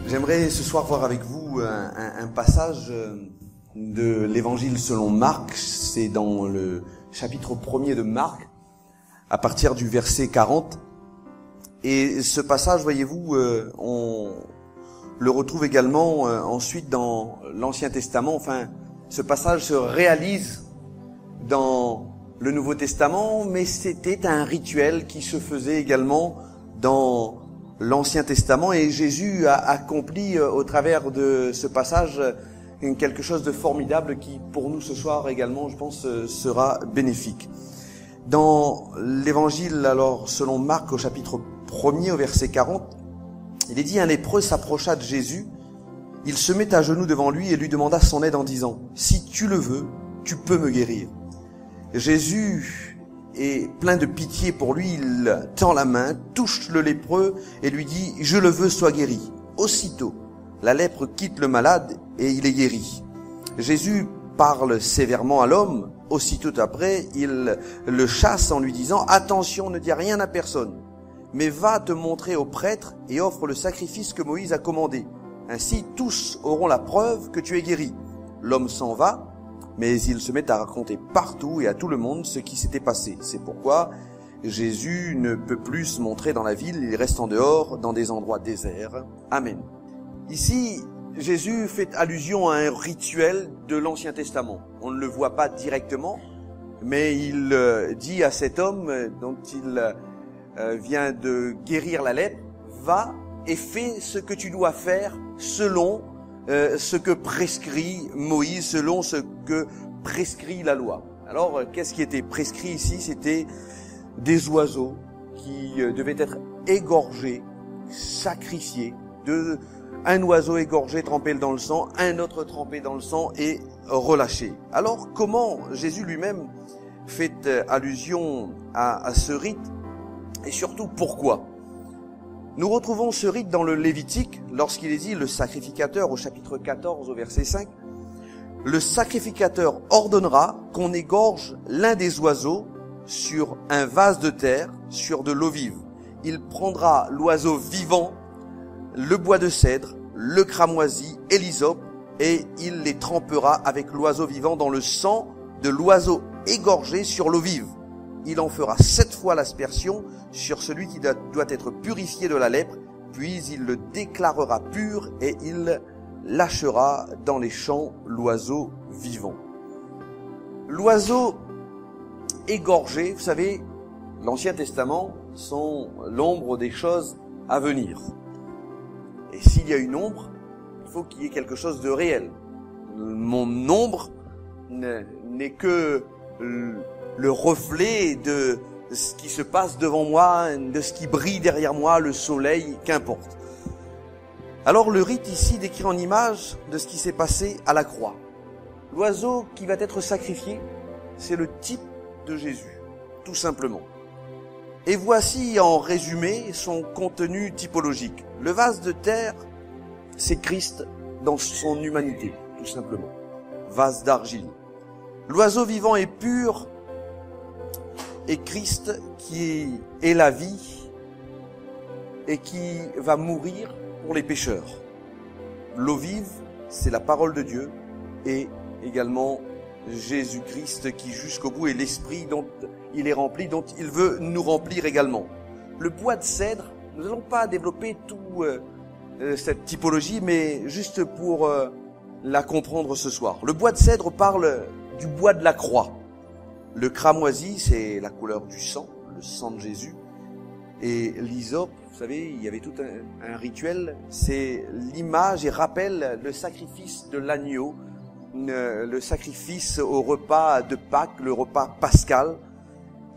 J'aimerais ce soir voir avec vous un passage de l'évangile selon Marc. C'est dans le chapitre 1er de Marc, à partir du verset 40. Et ce passage, voyez-vous, on le retrouve également ensuite dans l'Ancien Testament. Enfin, ce passage se réalise dans le Nouveau Testament, mais c'était un rituel qui se faisait également dans l'Ancien Testament, et Jésus a accompli au travers de ce passage quelque chose de formidable qui, pour nous ce soir également, je pense, sera bénéfique. Dans l'évangile, alors, selon Marc, au chapitre 1er, au verset 40, il est dit: un lépreux s'approcha de Jésus, il se met à genoux devant lui et lui demanda son aide en disant: si tu le veux, tu peux me guérir. Jésus est plein de pitié pour lui, il tend la main, touche le lépreux et lui dit: je le veux, sois guéri. Aussitôt, la lèpre quitte le malade et il est guéri. Jésus parle sévèrement à l'homme. Aussitôt après, il le chasse en lui disant: attention, ne dis rien à personne, mais va te montrer au prêtre et offre le sacrifice que Moïse a commandé. Ainsi, tous auront la preuve que tu es guéri. L'homme s'en va, mais il se met à raconter partout et à tout le monde ce qui s'était passé. C'est pourquoi Jésus ne peut plus se montrer dans la ville, il reste en dehors, dans des endroits déserts. Amen. Ici, Jésus fait allusion à un rituel de l'Ancien Testament. On ne le voit pas directement, mais il dit à cet homme dont il vient de guérir la lèpre: va et fais ce que tu dois faire selon ce que prescrit Moïse, selon ce que prescrit la loi. Alors, qu'est-ce qui était prescrit ici? C'était des oiseaux qui devaient être égorgés, sacrifiés, un oiseau égorgé, trempé dans le sang, un autre trempé dans le sang et relâché. Alors, comment Jésus lui-même fait allusion à ce rite, et surtout pourquoi? Nous retrouvons ce rite dans le Lévitique, lorsqu'il est dit: le sacrificateur, au chapitre 14, au verset 5, le sacrificateur ordonnera qu'on égorge l'un des oiseaux sur un vase de terre, sur de l'eau vive. Il prendra l'oiseau vivant, le bois de cèdre, le cramoisi et l'hysope, et il les trempera avec l'oiseau vivant dans le sang de l'oiseau égorgé sur l'eau vive. Il en fera 7 fois l'aspersion sur celui qui doit être purifié de la lèpre, puis il le déclarera pur et il lâchera dans les champs l'oiseau vivant. L'oiseau égorgé, vous savez, l'Ancien Testament sont l'ombre des choses à venir. Et s'il y a une ombre, il faut qu'il y ait quelque chose de réel. Mon ombre n'est que le reflet de ce qui se passe devant moi, de ce qui brille derrière moi, le soleil, qu'importe. Alors le rite ici décrit en image de ce qui s'est passé à la croix. L'oiseau qui va être sacrifié, c'est le type de Jésus, tout simplement. Et voici en résumé son contenu typologique. Le vase de terre, c'est Christ dans son humanité, tout simplement. Vase d'argile. L'oiseau vivant et pur et Christ qui est la vie et qui va mourir pour les pécheurs. L'eau vive, c'est la parole de Dieu, et également Jésus-Christ qui jusqu'au bout est l'esprit dont il est rempli, dont il veut nous remplir également. Le bois de cèdre, nous n'allons pas développer tout cette typologie, mais juste pour la comprendre ce soir. Le bois de cèdre parle du bois de la croix. Le cramoisi, c'est la couleur du sang, le sang de Jésus. Et l'hysope, vous savez, il y avait tout un rituel, c'est l'image et rappelle le sacrifice de l'agneau, le sacrifice au repas de Pâques, le repas pascal.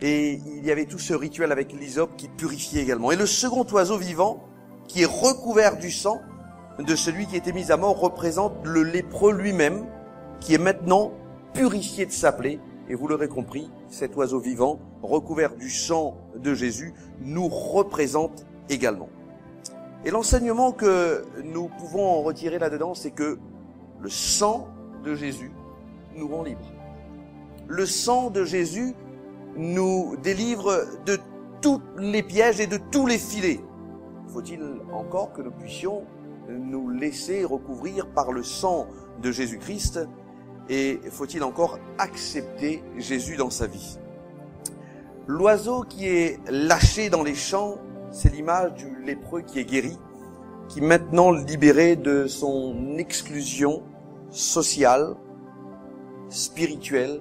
Et il y avait tout ce rituel avec l'hysope qui purifiait également. Et le second oiseau vivant, qui est recouvert du sang de celui qui était mis à mort, représente le lépreux lui-même, qui est maintenant purifié de sa plaie. Et vous l'aurez compris, cet oiseau vivant, recouvert du sang de Jésus, nous représente également. Et l'enseignement que nous pouvons en retirer là-dedans, c'est que le sang de Jésus nous rend libres. Le sang de Jésus nous délivre de tous les pièges et de tous les filets. Faut-il encore que nous puissions nous laisser recouvrir par le sang de Jésus-Christ? Et faut-il encore accepter Jésus dans sa vie? L'oiseau qui est lâché dans les champs, c'est l'image du lépreux qui est guéri, qui est maintenant libéré de son exclusion sociale, spirituelle,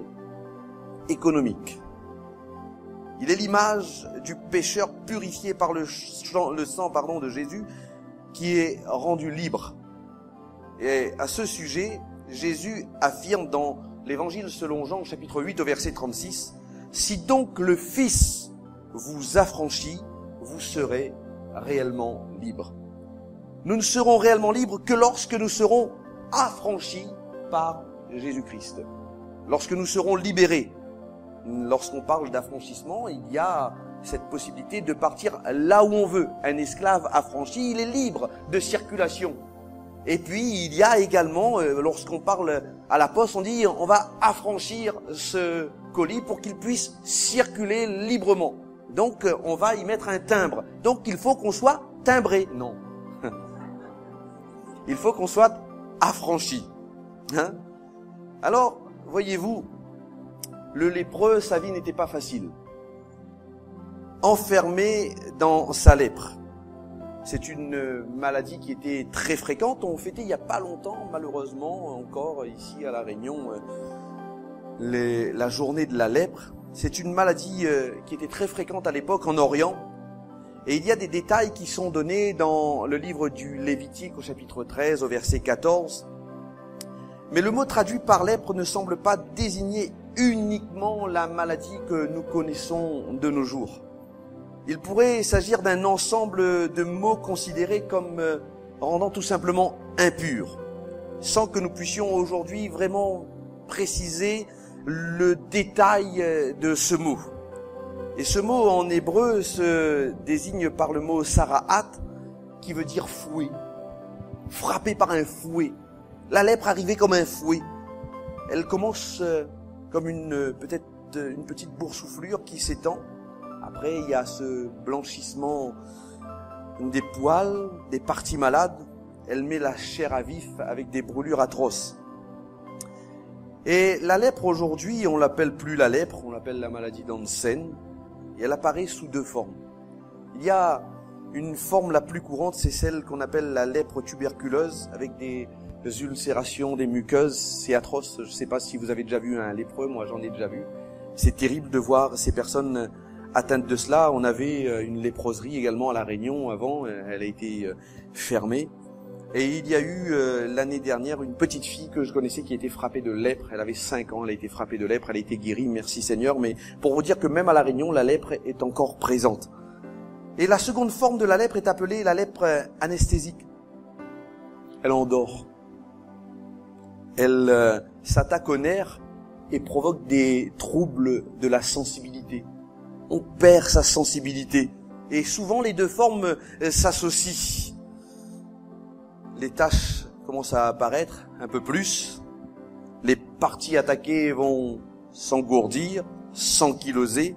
économique. Il est l'image du pécheur purifié par le sang de Jésus qui est rendu libre. Et à ce sujet, Jésus affirme dans l'Évangile selon Jean, chapitre 8, au verset 36, « Si donc le Fils vous affranchit, vous serez réellement libre. » Nous ne serons réellement libres que lorsque nous serons affranchis par Jésus-Christ. Lorsque nous serons libérés. Lorsqu'on parle d'affranchissement, il y a cette possibilité de partir là où on veut. Un esclave affranchi, il est libre de circulation. Et puis, il y a également, lorsqu'on parle à la poste, on dit on va affranchir ce colis pour qu'il puisse circuler librement. Donc, on va y mettre un timbre. Donc, il faut qu'on soit timbré. Non. Il faut qu'on soit affranchi. Hein? Alors, voyez-vous, le lépreux, sa vie n'était pas facile. Enfermé dans sa lèpre. C'est une maladie qui était très fréquente. On fêtait il n'y a pas longtemps, malheureusement, encore ici à La Réunion, la journée de la lèpre. C'est une maladie qui était très fréquente à l'époque en Orient. Et il y a des détails qui sont donnés dans le livre du Lévitique au chapitre 13, au verset 14. Mais le mot traduit par lèpre ne semble pas désigner uniquement la maladie que nous connaissons de nos jours. Il pourrait s'agir d'un ensemble de mots considérés comme rendant tout simplement impurs, sans que nous puissions aujourd'hui vraiment préciser le détail de ce mot. Et ce mot en hébreu se désigne par le mot sara'at, qui veut dire fouet, frappé par un fouet. La lèpre arrivait comme un fouet. Elle commence comme peut-être une petite boursouflure qui s'étend. Après, il y a ce blanchissement des poils, des parties malades. Elle met la chair à vif avec des brûlures atroces. Et la lèpre aujourd'hui, on l'appelle plus la lèpre, on l'appelle la maladie d'Hansen. Et elle apparaît sous deux formes. Il y a une forme la plus courante, c'est celle qu'on appelle la lèpre tuberculeuse, avec des ulcérations, des muqueuses. C'est atroce. Je ne sais pas si vous avez déjà vu un lépreux, moi j'en ai déjà vu. C'est terrible de voir ces personnes atteintes de cela. On avait une léproserie également à La Réunion avant, elle a été fermée. Et il y a eu l'année dernière une petite fille que je connaissais qui a été frappée de lèpre. Elle avait 5 ans, elle a été frappée de lèpre, elle a été guérie, merci Seigneur. Mais pour vous dire que même à La Réunion, la lèpre est encore présente. Et la seconde forme de la lèpre est appelée la lèpre anesthésique. Elle endort. Elle s'attaque aux nerfs et provoque des troubles de la sensibilité. On perd sa sensibilité. Et souvent les deux formes s'associent. Les taches commencent à apparaître un peu plus. Les parties attaquées vont s'engourdir, s'ankyloser.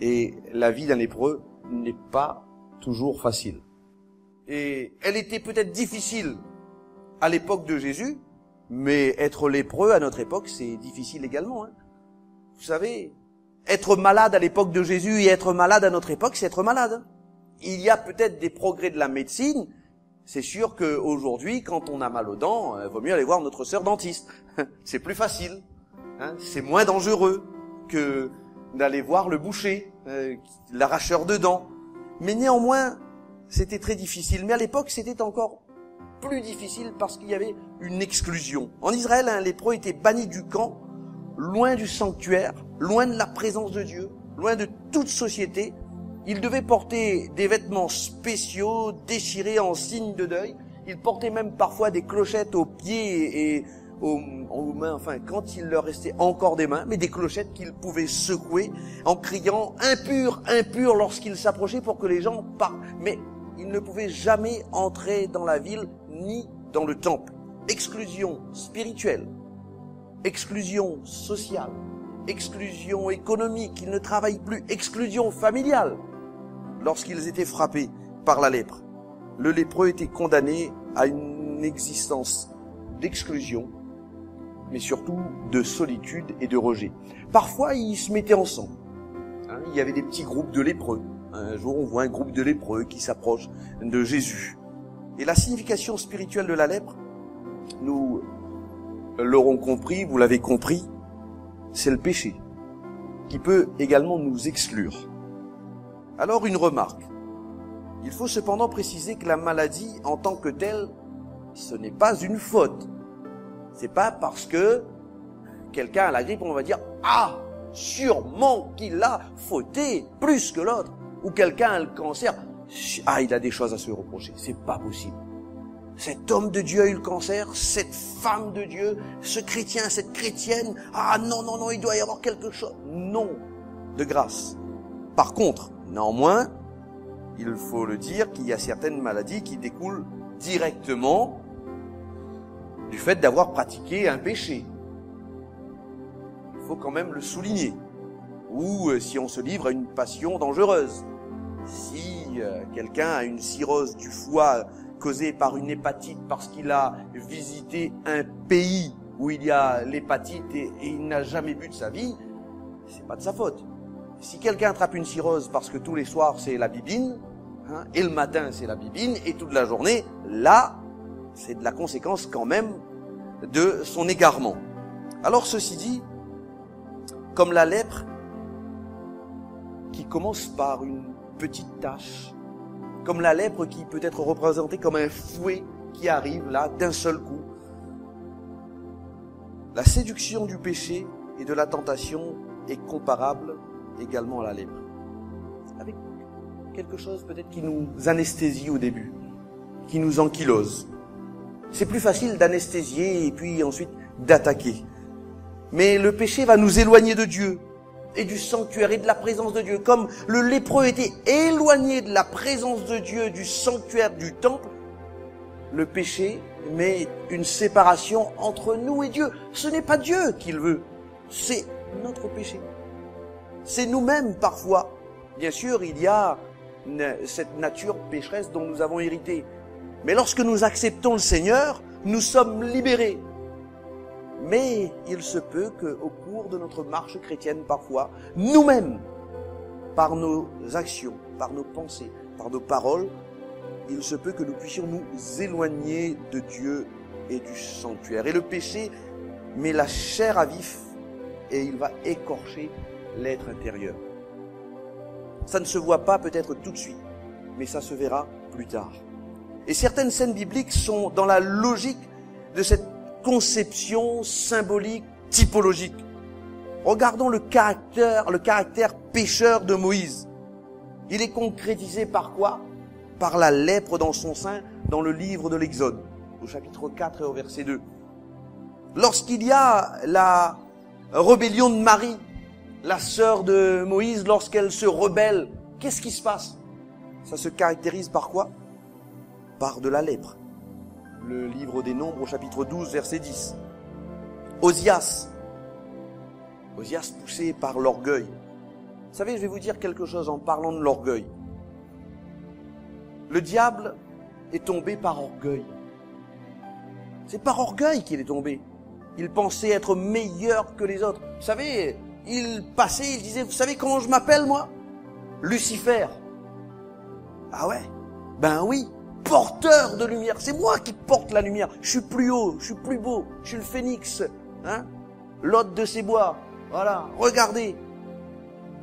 Et la vie d'un lépreux n'est pas toujours facile. Et elle était peut-être difficile à l'époque de Jésus, mais être lépreux à notre époque, c'est difficile également. Hein. Vous savez, être malade à l'époque de Jésus et être malade à notre époque, c'est être malade. Il y a peut-être des progrès de la médecine. C'est sûr qu'aujourd'hui, quand on a mal aux dents, vaut mieux aller voir notre sœur dentiste. C'est plus facile. Hein, c'est moins dangereux que d'aller voir le boucher, l'arracheur de dents. Mais néanmoins, c'était très difficile. Mais à l'époque, c'était encore plus difficile parce qu'il y avait une exclusion. En Israël, un lépreux était banni du camp, loin du sanctuaire, loin de la présence de Dieu, loin de toute société. Il devait porter des vêtements spéciaux, déchirés en signe de deuil. Il portait même parfois des clochettes aux pieds et aux mains, enfin, quand il leur restait encore des mains, mais des clochettes qu'il pouvait secouer en criant « impur, impur » lorsqu'il s'approchait pour que les gens partent. Mais il ne pouvait jamais entrer dans la ville ni dans le temple. Exclusion spirituelle, exclusion sociale, exclusion économique, il ne travaille plus, exclusion familiale lorsqu'ils étaient frappés par la lèpre. le lépreux était condamné à une existence d'exclusion, mais surtout de solitude et de rejet. Parfois, ils se mettaient ensemble. Il y avait des petits groupes de lépreux. Un jour, on voit un groupe de lépreux qui s'approche de Jésus. Et la signification spirituelle de la lèpre, nous l'aurons compris, vous l'avez compris, c'est le péché, qui peut également nous exclure. Alors, une remarque. Il faut cependant préciser que la maladie, en tant que telle, ce n'est pas une faute. C'est pas parce que quelqu'un a la grippe, on va dire « Ah, sûrement qu'il a fauté plus que l'autre. » Ou quelqu'un a le cancer, « Ah, il a des choses à se reprocher. » C'est pas possible. Cet homme de Dieu a eu le cancer, cette femme de Dieu, ce chrétien, cette chrétienne, « Ah non, non, non, il doit y avoir quelque chose. » Non, de grâce. Par contre, néanmoins, il faut le dire qu'il y a certaines maladies qui découlent directement du fait d'avoir pratiqué un péché. Il faut quand même le souligner. Ou si on se livre à une passion dangereuse. Si quelqu'un a une cirrhose du foie causée par une hépatite parce qu'il a visité un pays où il y a l'hépatite et il n'a jamais bu de sa vie, c'est pas de sa faute. Si quelqu'un attrape une cirrhose parce que tous les soirs c'est la bibine, et le matin c'est la bibine, et toute la journée, là, c'est de la conséquence quand même de son égarement. Alors ceci dit, comme la lèpre, qui commence par une petite tache, comme la lèpre qui peut être représentée comme un fouet qui arrive là d'un seul coup, la séduction du péché et de la tentation est comparable également à la lèpre. Avec quelque chose peut-être qui nous anesthésie au début, qui nous ankylose. C'est plus facile d'anesthésier et puis ensuite d'attaquer. Mais le péché va nous éloigner de Dieu et du sanctuaire et de la présence de Dieu. Comme le lépreux était éloigné de la présence de Dieu, du sanctuaire, du temple, le péché met une séparation entre nous et Dieu. Ce n'est pas Dieu qui le veut, c'est notre péché. C'est nous-mêmes parfois. Bien sûr, il y a cette nature pécheresse dont nous avons hérité. Mais lorsque nous acceptons le Seigneur, nous sommes libérés. Mais il se peut qu'au cours de notre marche chrétienne, parfois, nous-mêmes, par nos actions, par nos pensées, par nos paroles, il se peut que nous puissions nous éloigner de Dieu et du sanctuaire. Et le péché met la chair à vif et il va écorcher l'être intérieur. Ça ne se voit pas peut-être tout de suite, mais ça se verra plus tard. Et certaines scènes bibliques sont dans la logique de cette conception symbolique, typologique. Regardons le caractère pécheur de Moïse. Il est concrétisé par quoi? Par la lèpre dans son sein, dans le livre de l'Exode, au chapitre 4 et au verset 2. Lorsqu'il y a la rébellion de Marie, la sœur de Moïse, lorsqu'elle se rebelle, qu'est-ce qui se passe? Ça se caractérise par quoi? Par de la lèpre. Le livre des Nombres au chapitre 12, verset 10. Osias poussé par l'orgueil. Vous savez, je vais vous dire quelque chose en parlant de l'orgueil. Le diable est tombé par orgueil. C'est par orgueil qu'il est tombé. Il pensait être meilleur que les autres. Vous savez, il passait, il disait, vous savez comment je m'appelle moi? Lucifer. Ah ouais? Ben oui. Porteur de lumière, c'est moi qui porte la lumière. Je suis plus haut, je suis plus beau, je suis le phénix, l'hôte de ces bois. Voilà, regardez.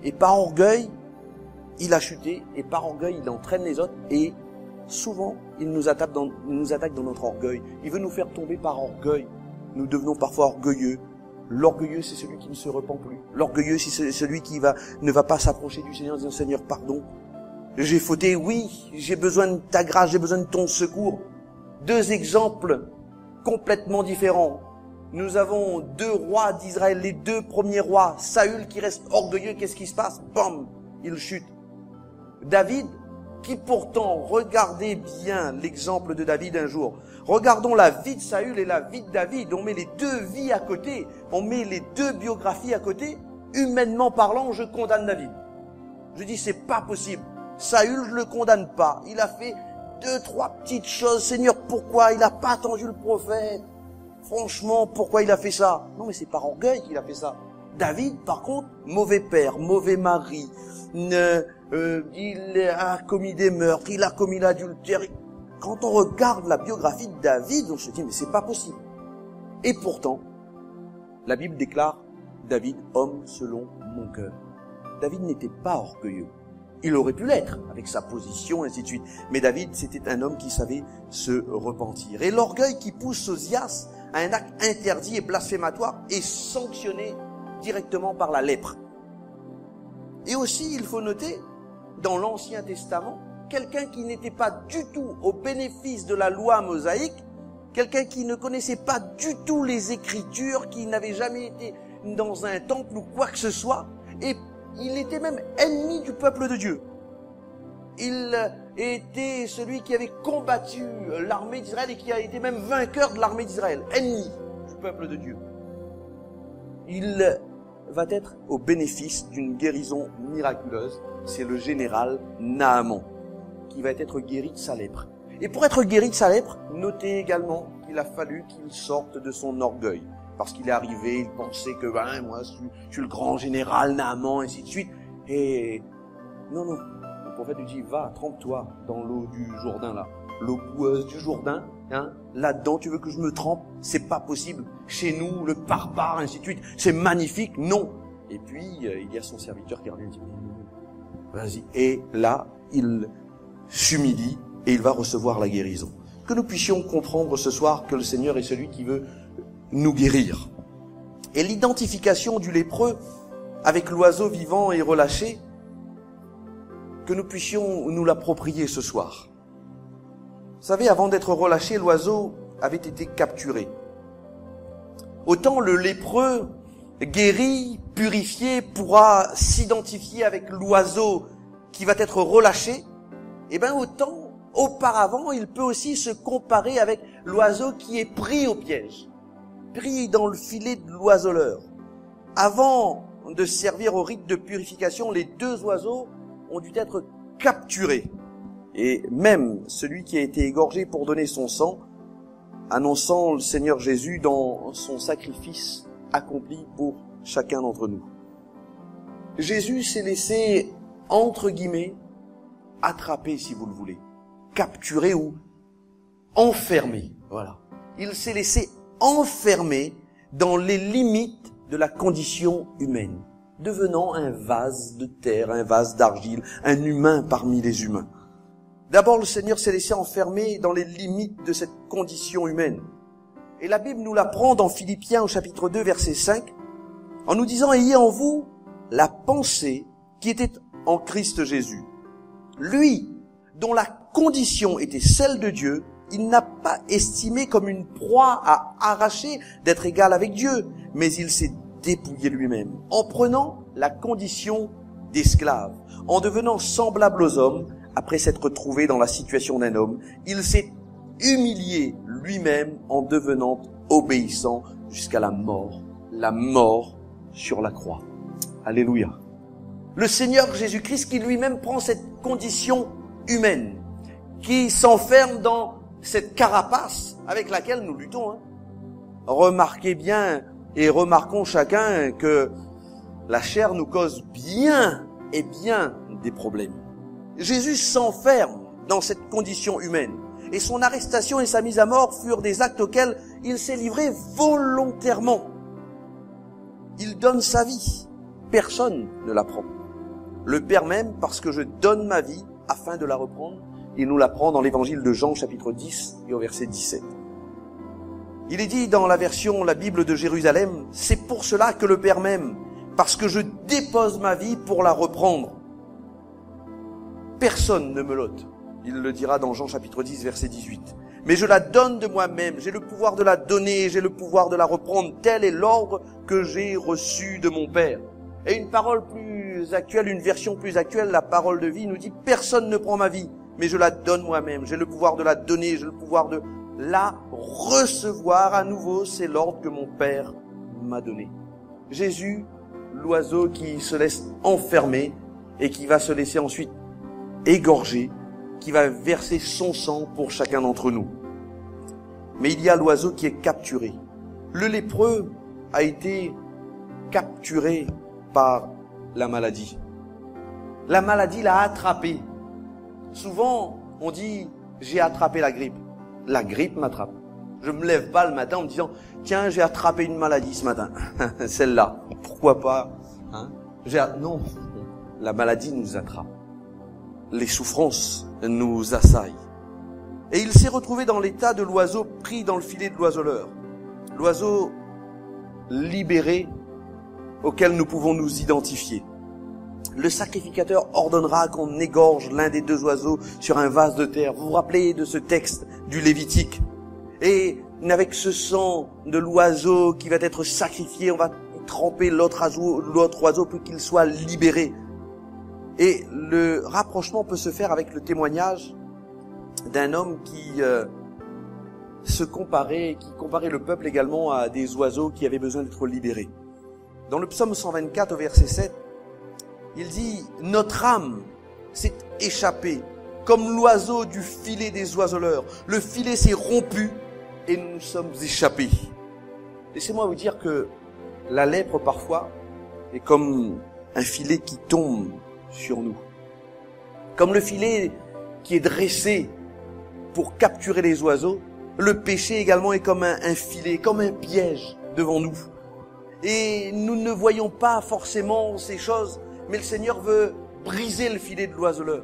Et par orgueil, il a chuté, et par orgueil, il entraîne les autres, et souvent, il nous attaque dans notre orgueil. Il veut nous faire tomber par orgueil. Nous devenons parfois orgueilleux. L'orgueilleux, c'est celui qui ne se repent plus. L'orgueilleux, c'est celui qui ne va pas s'approcher du Seigneur en disant, Seigneur, pardon. J'ai fauté, oui, j'ai besoin de ta grâce, j'ai besoin de ton secours. Deux exemples complètement différents. Nous avons deux rois d'Israël, les deux premiers rois. Saül qui reste orgueilleux, qu'est-ce qui se passe? Bam, il chute. David, qui pourtant, regardez bien l'exemple de David un jour. Regardons la vie de Saül et la vie de David. On met les deux vies à côté, on met les deux biographies à côté. Humainement parlant, je condamne David. Je dis, c'est pas possible. Saül, je le condamne pas. Il a fait deux, trois petites choses. Seigneur, pourquoi il n'a pas attendu le prophète? Franchement, pourquoi il a fait ça? Non, mais c'est par orgueil qu'il a fait ça. David, par contre, mauvais père, mauvais mari, il a commis des meurtres, il a commis l'adultère. Quand on regarde la biographie de David, on se dit, mais c'est pas possible. Et pourtant, la Bible déclare, David, homme selon mon cœur. David n'était pas orgueilleux. Il aurait pu l'être, avec sa position, ainsi de suite. Mais David, c'était un homme qui savait se repentir. Et l'orgueil qui pousse Osias à un acte interdit et blasphématoire est sanctionné directement par la lèpre. Et aussi, il faut noter, dans l'Ancien Testament, quelqu'un qui n'était pas du tout au bénéfice de la loi mosaïque, quelqu'un qui ne connaissait pas du tout les Écritures, qui n'avait jamais été dans un temple ou quoi que ce soit, et il était même ennemi du peuple de Dieu. Il était celui qui avait combattu l'armée d'Israël et qui a été même vainqueur de l'armée d'Israël, ennemi du peuple de Dieu. Il va être au bénéfice d'une guérison miraculeuse. C'est le général Naaman qui va être guéri de sa lèpre. Et pour être guéri de sa lèpre, notez également qu'il a fallu qu'il sorte de son orgueil. Parce qu'il est arrivé, il pensait que moi je suis le grand général Naaman, ainsi de suite. Et non, le prophète lui dit, va, trempe-toi dans l'eau du Jourdain là. L'eau boueuse du Jourdain, là-dedans tu veux que je me trempe? C'est pas possible. Chez nous, le barbare, ainsi de suite, c'est magnifique, non. Et puis, il y a son serviteur qui revient et dit, vas-y. Et là, il s'humilie et il va recevoir la guérison. Que nous puissions comprendre ce soir que le Seigneur est celui qui veut nous guérir. Et l'identification du lépreux avec l'oiseau vivant et relâché, que nous puissions nous l'approprier ce soir. Vous savez, avant d'être relâché, l'oiseau avait été capturé. Autant le lépreux guéri, purifié, pourra s'identifier avec l'oiseau qui va être relâché, et autant auparavant, il peut aussi se comparer avec l'oiseau qui est pris au piège, pris dans le filet de l'oiseleur. Avant de servir au rite de purification, les deux oiseaux ont dû être capturés. Et même celui qui a été égorgé pour donner son sang, annonçant le Seigneur Jésus dans son sacrifice accompli pour chacun d'entre nous. Jésus s'est laissé, entre guillemets, attraper, si vous le voulez, capturer ou enfermer. Voilà. Il s'est laissé enfermer dans les limites de la condition humaine, devenant un vase de terre, un vase d'argile, un humain parmi les humains. D'abord, le Seigneur s'est laissé enfermer dans les limites de cette condition humaine. Et la Bible nous l'apprend dans Philippiens au chapitre 2, verset 5, en nous disant « Ayez en vous la pensée qui était en Christ Jésus. Lui, dont la condition était celle de Dieu, il n'a pas estimé comme une proie à arracher d'être égal avec Dieu, mais il s'est dépouillé lui-même, en prenant la condition d'esclave, en devenant semblable aux hommes, après s'être trouvé dans la situation d'un homme, il s'est humilié lui-même en devenant obéissant jusqu'à la mort sur la croix. Alléluia. Le Seigneur Jésus-Christ qui lui-même prend cette condition humaine, qui s'enferme dans cette carapace avec laquelle nous luttons. Remarquez bien et remarquons chacun que la chair nous cause bien et bien des problèmes. Jésus s'enferme dans cette condition humaine. Et son arrestation et sa mise à mort furent des actes auxquels il s'est livré volontairement. Il donne sa vie. Personne ne la prend. Le Père même, parce que je donne ma vie afin de la reprendre, il nous l'apprend dans l'évangile de Jean, chapitre 10 et au verset 17. Il est dit dans la version, la Bible de Jérusalem, c'est pour cela que le Père m'aime, parce que je dépose ma vie pour la reprendre. Personne ne me l'ôte. Il le dira dans Jean chapitre 10, verset 18. Mais je la donne de moi-même, j'ai le pouvoir de la donner, j'ai le pouvoir de la reprendre. Tel est l'ordre que j'ai reçu de mon Père. Et une parole plus actuelle, une version plus actuelle, la parole de vie, nous dit, personne ne prend ma vie, mais je la donne moi-même. J'ai le pouvoir de la donner, j'ai le pouvoir de la recevoir à nouveau. C'est l'ordre que mon Père m'a donné. Jésus, l'oiseau qui se laisse enfermer et qui va se laisser ensuite égorger qui va verser son sang pour chacun d'entre nous. Mais il y a l'oiseau qui est capturé. Le lépreux a été capturé par la maladie. La maladie l'a attrapé. Souvent, on dit, j'ai attrapé la grippe. La grippe m'attrape. Je me lève pas le matin en me disant, tiens, j'ai attrapé une maladie ce matin. Celle-là. Pourquoi pas, hein? Non. La maladie nous attrape. Les souffrances nous assaillent. Et il s'est retrouvé dans l'état de l'oiseau pris dans le filet de l'oiseleur. L'oiseau libéré auquel nous pouvons nous identifier. Le sacrificateur ordonnera qu'on égorge l'un des deux oiseaux sur un vase de terre. Vous vous rappelez de ce texte du Lévitique? Et avec ce sang de l'oiseau qui va être sacrifié, on va tremper l'autre oiseau pour qu'il soit libéré. Et le rapprochement peut se faire avec le témoignage d'un homme qui comparait le peuple également à des oiseaux qui avaient besoin d'être libérés. Dans le psaume 124 au verset 7, il dit « Notre âme s'est échappée comme l'oiseau du filet des oiseleurs. Le filet s'est rompu et nous nous sommes échappés. » Laissez-moi vous dire que la lèpre parfois est comme un filet qui tombe sur nous. Comme le filet qui est dressé pour capturer les oiseaux, le péché également est comme un filet, comme un piège devant nous. Et nous ne voyons pas forcément ces choses, mais le Seigneur veut briser le filet de l'oiseleur.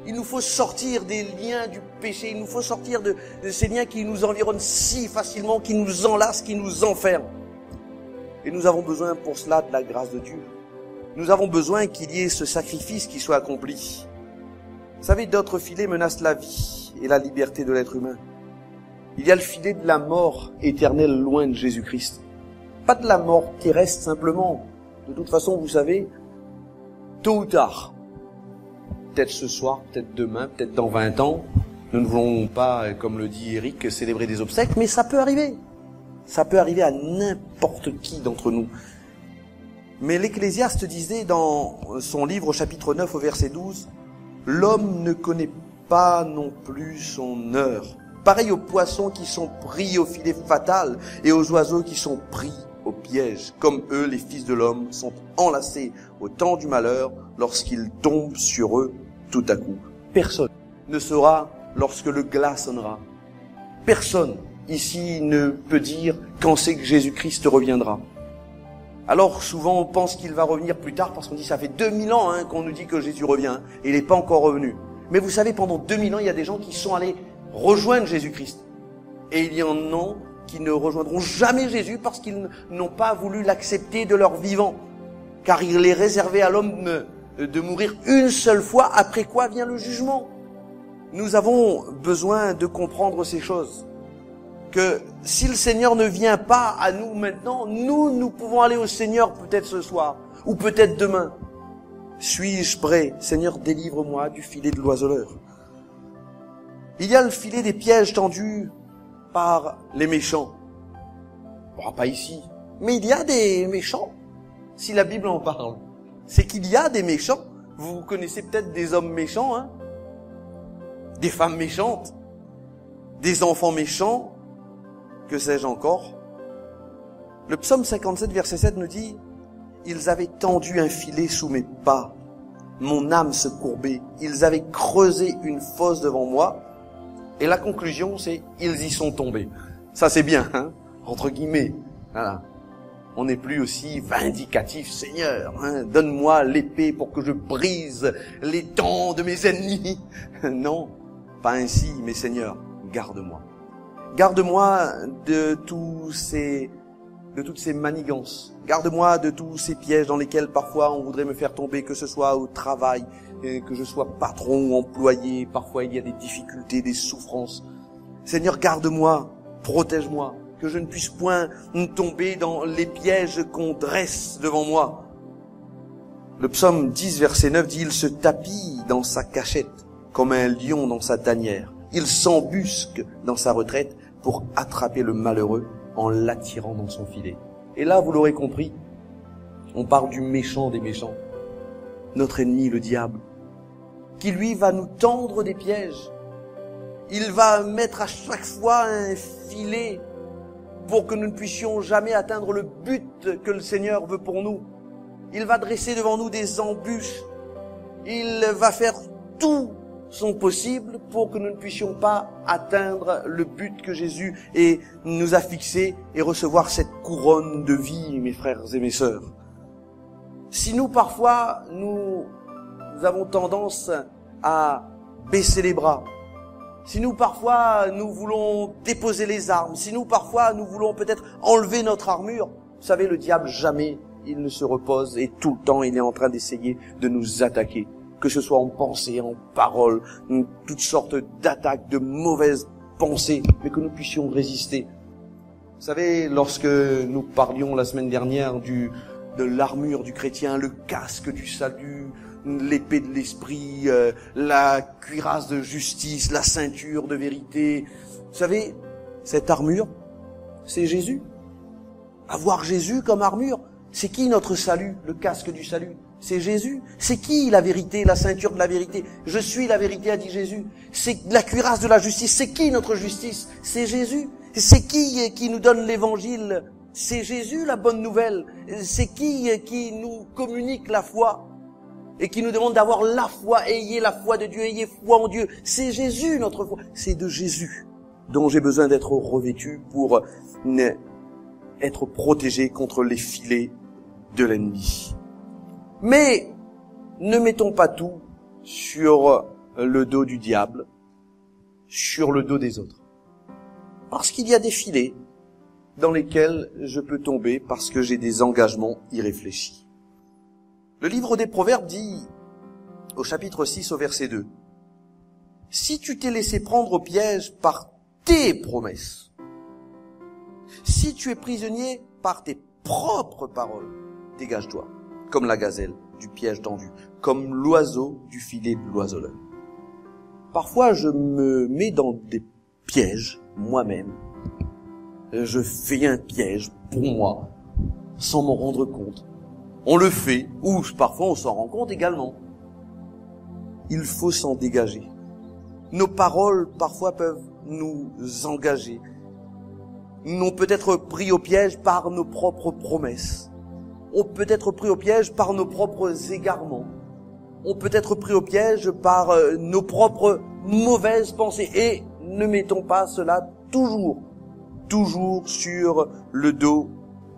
Il nous faut sortir des liens du péché, il nous faut sortir de ces liens qui nous environnent si facilement, qui nous enlacent, qui nous enferment. Et nous avons besoin pour cela de la grâce de Dieu. Nous avons besoin qu'il y ait ce sacrifice qui soit accompli. Vous savez, d'autres filets menacent la vie et la liberté de l'être humain. Il y a le filet de la mort éternelle loin de Jésus-Christ. Pas de la mort terrestre simplement. De toute façon, vous savez, tôt ou tard, peut-être ce soir, peut-être demain, peut-être dans 20 ans, nous ne voulons pas, comme le dit Eric, célébrer des obsèques, mais ça peut arriver. Ça peut arriver à n'importe qui d'entre nous. Mais l'Ecclésiaste disait dans son livre au chapitre 9 au verset 12, « L'homme ne connaît pas non plus son heure. Pareil aux poissons qui sont pris au filet fatal et aux oiseaux qui sont pris au piège. Comme eux, les fils de l'homme sont enlacés au temps du malheur lorsqu'ils tombent sur eux tout à coup. » Personne ne saura lorsque le glas sonnera. Personne ici ne peut dire quand c'est que Jésus-Christ reviendra. Alors souvent on pense qu'il va revenir plus tard parce qu'on dit ça fait 2000 ans qu'on nous dit que Jésus revient et il n'est pas encore revenu. Mais vous savez, pendant 2000 ans, il y a des gens qui sont allés rejoindre Jésus-Christ. Et il y en a qui ne rejoindront jamais Jésus parce qu'ils n'ont pas voulu l'accepter de leur vivant. Car il est réservé à l'homme de mourir une seule fois, après quoi vient le jugement. Nous avons besoin de comprendre ces choses. Que si le Seigneur ne vient pas à nous maintenant, nous pouvons aller au Seigneur peut-être ce soir, ou peut-être demain. Suis-je prêt? Seigneur, délivre-moi du filet de l'oiseleur. Il y a le filet des pièges tendus par les méchants. Bon, pas ici. Mais il y a des méchants. Si la Bible en parle, c'est qu'il y a des méchants. Vous connaissez peut-être des hommes méchants, hein? Des femmes méchantes, des enfants méchants, que sais-je encore. Le psaume 57, verset 7 nous dit « Ils avaient tendu un filet sous mes pas, mon âme se courbait, ils avaient creusé une fosse devant moi. » Et la conclusion, c'est « Ils y sont tombés ». Ça c'est bien, hein, entre guillemets. Voilà. On n'est plus aussi vindicatif, Seigneur, hein, donne-moi l'épée pour que je brise les dents de mes ennemis. Non, pas ainsi, mais Seigneur, garde-moi. Garde-moi de toutes ces manigances. Garde-moi de tous ces pièges dans lesquels parfois on voudrait me faire tomber, que ce soit au travail, que je sois patron ou employé. Parfois il y a des difficultés, des souffrances. Seigneur, garde-moi, protège-moi, que je ne puisse point tomber dans les pièges qu'on dresse devant moi. Le psaume 10, verset 9 dit « Il se tapit dans sa cachette comme un lion dans sa tanière. Il s'embusque dans sa retraite pour attraper le malheureux en l'attirant dans son filet. » Et là, vous l'aurez compris, on parle du méchant des méchants. Notre ennemi, le diable. qui lui va nous tendre des pièges. Il va mettre à chaque fois un filet pour que nous ne puissions jamais atteindre le but que le Seigneur veut pour nous. Il va dresser devant nous des embûches. Il va faire tout son possible pour que nous ne puissions pas atteindre le but que Jésus nous a fixé et recevoir cette couronne de vie, mes frères et mes sœurs. Si nous, parfois, nous avons tendance à baisser les bras, si nous, parfois, nous voulons déposer les armes, si nous, parfois, nous voulons peut-être enlever notre armure, vous savez, le diable, jamais il ne se repose et tout le temps, il est en train d'essayer de nous attaquer. Que ce soit en pensée, en parole, toutes sortes d'attaques, de mauvaises pensées, mais que nous puissions résister. Vous savez, lorsque nous parlions la semaine dernière de l'armure du chrétien, le casque du salut, l'épée de l'esprit, la cuirasse de justice, la ceinture de vérité. Vous savez, cette armure, c'est Jésus. Avoir Jésus comme armure, c'est qui notre salut, le casque du salut? C'est Jésus. C'est qui la vérité, la ceinture de la vérité? Je suis la vérité, a dit Jésus. C'est la cuirasse de la justice. C'est qui notre justice? C'est Jésus. C'est qui nous donne l'évangile? C'est Jésus, la bonne nouvelle. C'est qui nous communique la foi et qui nous demande d'avoir la foi. Ayez la foi de Dieu, ayez foi en Dieu. C'est Jésus, notre foi. C'est de Jésus dont j'ai besoin d'être revêtu pour être protégé contre les filets de l'ennemi. Mais ne mettons pas tout sur le dos du diable, sur le dos des autres. Parce qu'il y a des filets dans lesquels je peux tomber parce que j'ai des engagements irréfléchis. Le livre des Proverbes dit, au chapitre 6, au verset 2, « Si tu t'es laissé prendre au piège par tes promesses, si tu es prisonnier par tes propres paroles, dégage-toi, comme la gazelle du piège tendu, comme l'oiseau du filet de l'oiseleur. » Parfois, je me mets dans des pièges moi-même. Je fais un piège pour moi, sans m'en rendre compte. On le fait, ou parfois on s'en rend compte également. Il faut s'en dégager. Nos paroles, parfois, peuvent nous engager. Nous peut être pris au piège par nos propres promesses. On peut être pris au piège par nos propres égarements. On peut être pris au piège par nos propres mauvaises pensées. Et ne mettons pas cela toujours sur le dos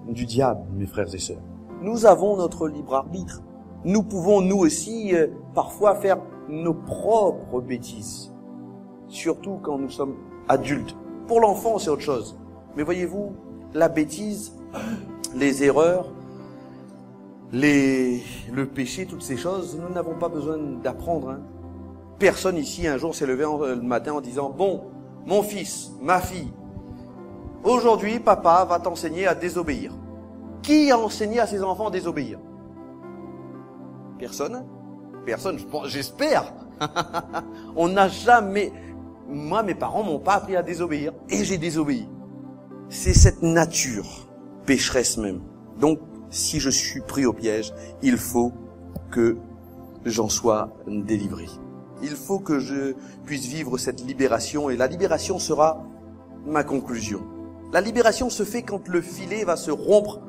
du diable, mes frères et sœurs. Nous avons notre libre arbitre. Nous pouvons, nous aussi, parfois faire nos propres bêtises. Surtout quand nous sommes adultes. Pour l'enfant, c'est autre chose. Mais voyez-vous, la bêtise, les erreurs, le péché, toutes ces choses, nous n'avons pas besoin d'apprendre. Personne ici, un jour, s'est levé le matin en disant « Bon, mon fils, ma fille, aujourd'hui, papa va t'enseigner à désobéir. » Qui a enseigné à ses enfants à désobéir? Personne. Personne, j'espère. On n'a jamais... Moi, mes parents m'ont pas appris à désobéir. Et j'ai désobéi. C'est cette nature, pécheresse même. Donc, si je suis pris au piège, il faut que j'en sois délivré. Il faut que je puisse vivre cette libération. Et la libération sera ma conclusion. La libération se fait quand le filet va se rompre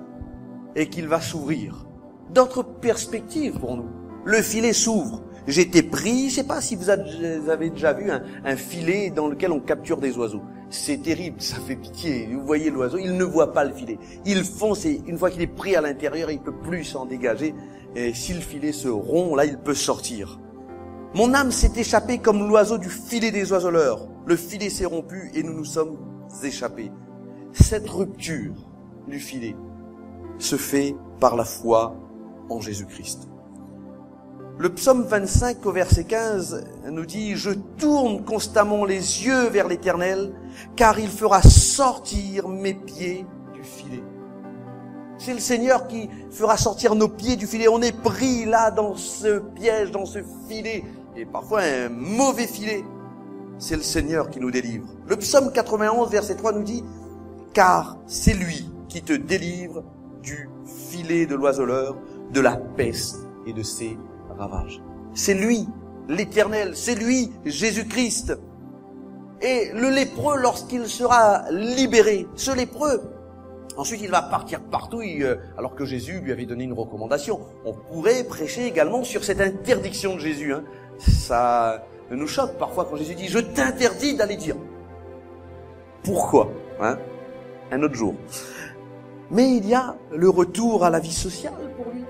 et qu'il va s'ouvrir. D'autres perspectives pour nous. Le filet s'ouvre. J'étais pris, je sais pas si vous avez déjà vu un filet dans lequel on capture des oiseaux. C'est terrible, ça fait pitié. Vous voyez l'oiseau, il ne voit pas le filet. Il fonce et une fois qu'il est pris à l'intérieur, il peut plus s'en dégager. Et si le filet se rompt, là, il peut sortir. Mon âme s'est échappée comme l'oiseau du filet des oiseleurs. Le filet s'est rompu et nous nous sommes échappés. Cette rupture du filet se fait par la foi en Jésus-Christ. Le psaume 25 au verset 15 nous dit « Je tourne constamment les yeux vers l'Éternel, car il fera sortir mes pieds du filet. » C'est le Seigneur qui fera sortir nos pieds du filet. On est pris là dans ce piège, dans ce filet, et parfois un mauvais filet. C'est le Seigneur qui nous délivre. Le psaume 91 verset 3 nous dit « Car c'est lui qui te délivre du filet de l'oiseleur, de la peste et de ses ravages. » C'est lui l'Éternel, c'est lui, Jésus-Christ. Et le lépreux, lorsqu'il sera libéré, ce lépreux, ensuite il va partir partout, alors que Jésus lui avait donné une recommandation. On pourrait prêcher également sur cette interdiction de Jésus. Ça nous choque parfois quand Jésus dit « Je t'interdis d'aller dire ». Pourquoi un autre jour. Mais il y a le retour à la vie sociale pour lui.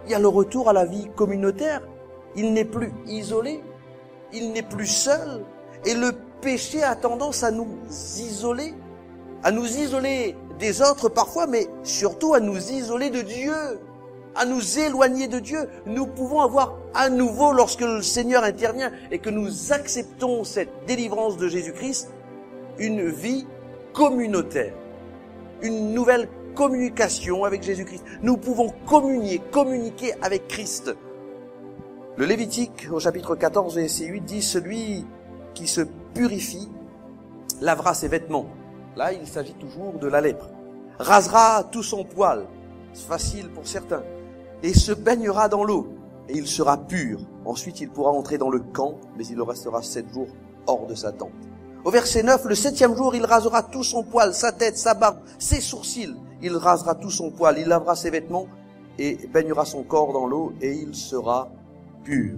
Il y a le retour à la vie communautaire. Il n'est plus isolé. Il n'est plus seul. Et le péché a tendance à nous isoler des autres parfois, mais surtout à nous isoler de Dieu, à nous éloigner de Dieu. Nous pouvons avoir à nouveau, lorsque le Seigneur intervient et que nous acceptons cette délivrance de Jésus-Christ, une vie communautaire, une nouvelle communication avec Jésus-Christ. Nous pouvons communiquer avec Christ. Le Lévitique, au chapitre 14, verset 8, dit « Celui qui se purifie lavera ses vêtements ». Là, il s'agit toujours de la lèpre. « Rasera tout son poil », c'est facile pour certains, « et se baignera dans l'eau, et il sera pur. Ensuite, il pourra entrer dans le camp, mais il restera 7 jours hors de sa tente. » Au verset 9, le 7e jour, il rasera tout son poil, sa tête, sa barbe, ses sourcils. Il rasera tout son poil, il lavera ses vêtements et baignera son corps dans l'eau et il sera pur.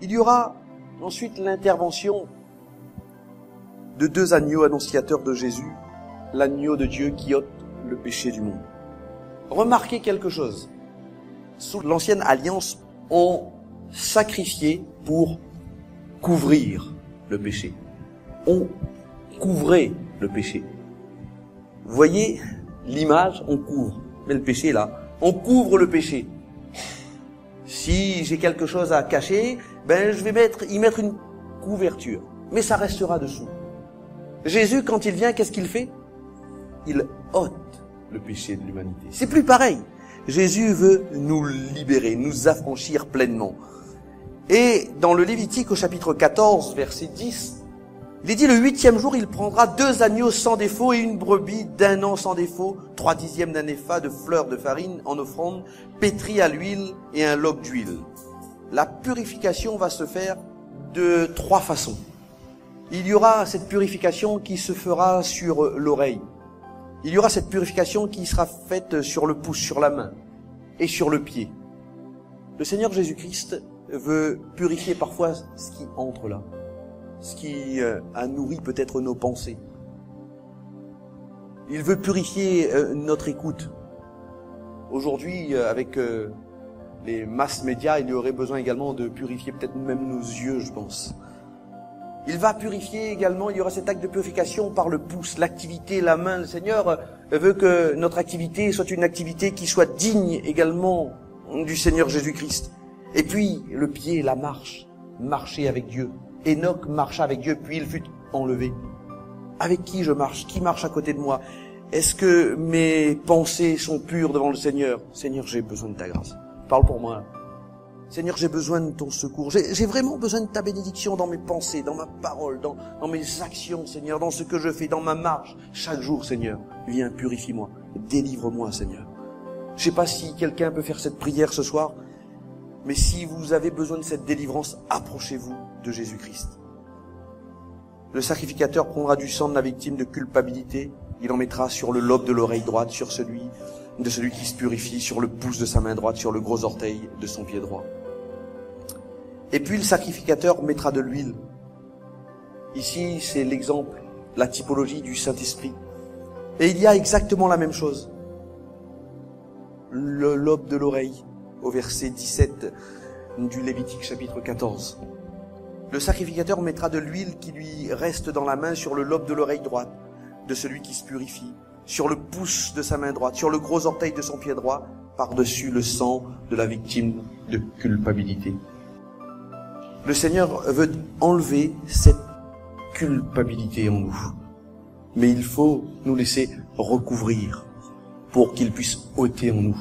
Il y aura ensuite l'intervention de 2 agneaux annonciateurs de Jésus, l'agneau de Dieu qui ôte le péché du monde. Remarquez quelque chose. Sous l'ancienne alliance, on sacrifiait pour couvrir le péché. On couvrait le péché. Vous voyez l'image, on couvre. Mais le péché est là. On couvre le péché. Si j'ai quelque chose à cacher, je vais y mettre une couverture. Mais ça restera dessous. Jésus, quand il vient, qu'est-ce qu'il fait? Il ôte le péché de l'humanité. C'est plus pareil. Jésus veut nous libérer, nous affranchir pleinement. Et dans le Lévitique, au chapitre 14, verset 10, il est dit, le 8e jour, il prendra 2 agneaux sans défaut et une brebis d'1 an sans défaut, 3/10 d'un épha de fleurs de farine en offrande, pétrie à l'huile et un log d'huile. La purification va se faire de 3 façons. Il y aura cette purification qui se fera sur l'oreille. Il y aura cette purification qui sera faite sur le pouce, sur la main et sur le pied. Le Seigneur Jésus-Christ veut purifier parfois ce qui entre là. Ce qui a nourri peut-être nos pensées. Il veut purifier notre écoute. Aujourd'hui, avec les masses médias, il y aurait besoin également de purifier peut-être même nos yeux, je pense. Il va purifier également, il y aura cet acte de purification par le pouce, l'activité, la main. Le Seigneur veut que notre activité soit une activité qui soit digne également du Seigneur Jésus-Christ. Et puis, le pied, la marche, marcher avec Dieu. Enoch marcha avec Dieu, puis il fut enlevé. Avec qui je marche? Qui marche à côté de moi? Est-ce que mes pensées sont pures devant le Seigneur? Seigneur, j'ai besoin de ta grâce. Parle pour moi. Seigneur, j'ai besoin de ton secours. J'ai vraiment besoin de ta bénédiction dans mes pensées, dans ma parole, dans mes actions, Seigneur, dans ce que je fais, dans ma marche. Chaque jour, Seigneur, viens, purifie-moi. Délivre-moi, Seigneur. Je sais pas si quelqu'un peut faire cette prière ce soir, mais si vous avez besoin de cette délivrance, approchez-vous de Jésus-Christ. Le sacrificateur prendra du sang de la victime de culpabilité. Il en mettra sur le lobe de l'oreille droite, sur celui qui se purifie, sur le pouce de sa main droite, sur le gros orteil de son pied droit. Et puis le sacrificateur mettra de l'huile. Ici, c'est l'exemple, la typologie du Saint-Esprit. Et il y a exactement la même chose. Le lobe de l'oreille, au verset 17 du Lévitique chapitre 14. Le sacrificateur mettra de l'huile qui lui reste dans la main sur le lobe de l'oreille droite de celui qui se purifie, sur le pouce de sa main droite, sur le gros orteil de son pied droit, par-dessus le sang de la victime de culpabilité. Le Seigneur veut enlever cette culpabilité en nous. Mais il faut nous laisser recouvrir pour qu'il puisse ôter en nous.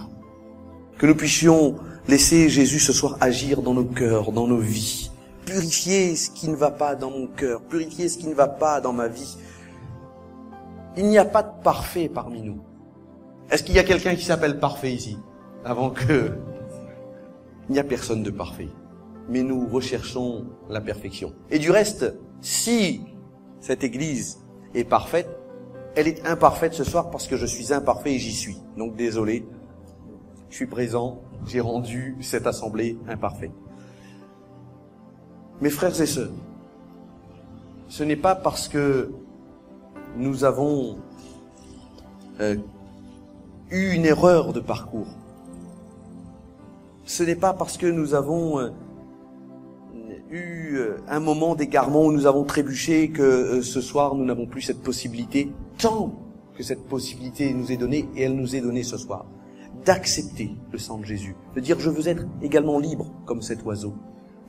Que nous puissions laisser Jésus ce soir agir dans nos cœurs, dans nos vies. Purifier ce qui ne va pas dans mon cœur, purifier ce qui ne va pas dans ma vie. Il n'y a pas de parfait parmi nous. Est-ce qu'il y a quelqu'un qui s'appelle parfait ici? Il n'y a personne de parfait. mais nous recherchons la perfection. Et du reste, si cette Église est parfaite, elle est imparfaite ce soir parce que je suis imparfait et j'y suis. Donc désolé, je suis présent, j'ai rendu cette assemblée imparfaite. Mes frères et sœurs, ce n'est pas parce que nous avons eu une erreur de parcours. Ce n'est pas parce que nous avons eu un moment d'égarement où nous avons trébuché que ce soir nous n'avons plus cette possibilité, tant que cette possibilité nous est donnée, et elle nous est donnée ce soir, d'accepter le sang de Jésus, de dire je veux être également libre comme cet oiseau.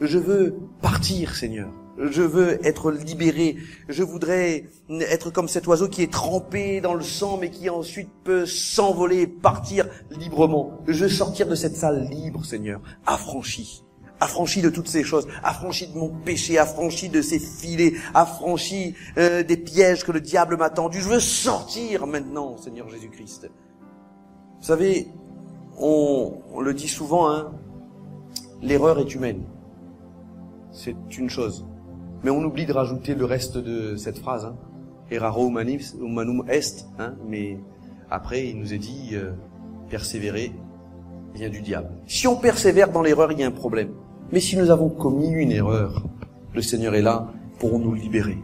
Je veux partir, Seigneur. Je veux être libéré. Je voudrais être comme cet oiseau qui est trempé dans le sang, mais qui ensuite peut s'envoler et partir librement. Je veux sortir de cette salle libre, Seigneur, affranchi. Affranchi de toutes ces choses, affranchi de mon péché, affranchi de ces filets, affranchi des pièges que le diable m'a tendus. Je veux sortir maintenant, Seigneur Jésus-Christ. Vous savez, on le dit souvent, hein, l'erreur est humaine. C'est une chose. Mais on oublie de rajouter le reste de cette phrase, hein. Errare humanum est, hein, mais après il nous est dit persévérer vient du diable. Si on persévère dans l'erreur, il y a un problème. Mais si nous avons commis une erreur, le Seigneur est là pour nous libérer,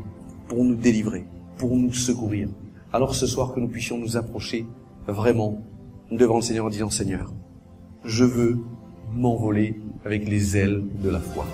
pour nous délivrer, pour nous secourir. Alors ce soir que nous puissions nous approcher vraiment devant le Seigneur en disant Seigneur, je veux m'envoler avec les ailes de la foi.